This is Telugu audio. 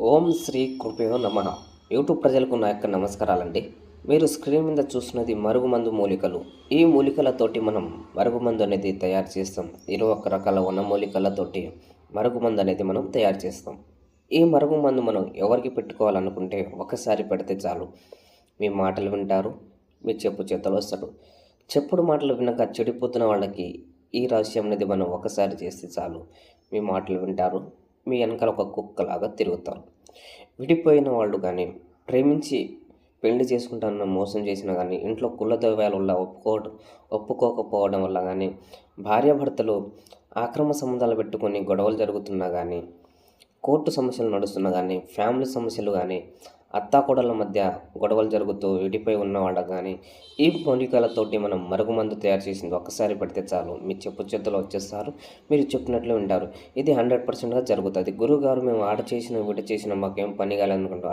ఓం శ్రీ కృపయో నమ. యూట్యూబ్ ప్రజలకు నా యొక్క నమస్కారాలండి. మీరు స్క్రీన్ మీద చూస్తున్నది మరుగుమందు మూలికలు. ఈ మూలికలతోటి మనం మరుగుమందు అనేది తయారు చేస్తాం. 21 రకాల వనమూలికలతోటి మరుగుమందు అనేది మనం తయారు చేస్తాం. ఈ మరుగుమందు మనం ఎవరికి పెట్టుకోవాలనుకుంటే ఒకసారి పెడితే చాలు. మీ మాటలు వింటారు, మీ చెప్పు చేతలు వస్తాడు. చెప్పుడు మాటలు వినక చెడిపోతున్న వాళ్ళకి ఈ రహస్యం అనేది మనం ఒకసారి చేస్తే చాలు. మీ మాటలు వింటారు, మీ వెనకాల ఒక కుక్కలాగా తిరుగుతారు. విడిపోయిన వాళ్ళు కానీ, ప్రేమించి పెళ్లి చేసుకుంటానన్న మోసం చేసినా కానీ, ఇంట్లో కులదైవాల వల్ల ఒప్పుకోకపోవడం వల్ల కానీ, భార్యాభర్తలు ఆక్రమ సంబంధాలు పెట్టుకొని గొడవలు జరుగుతున్నా కానీ, కోర్టు సమస్యలు నడుస్తున్నా కానీ, ఫ్యామిలీ సమస్యలు కానీ, అత్తాకోడళ్ళ మధ్య గొడవలు జరుగుతూ విడిపోయి ఉన్న వాళ్ళకి కానీ, ఈ మూలికలతోటి మనం మరుగుమందు తయారు చేసింది ఒక్కసారి పెడితే చాలు. మీ చెప్పు చేతులు వచ్చేస్తారు, మీరు చెప్పినట్లు వింటారు. ఇది 100%గా జరుగుతుంది. గురువుగారు మేము ఆడ చేసిన వీడ చేసిన మాకేం పని కాలేదనుకుంటారు.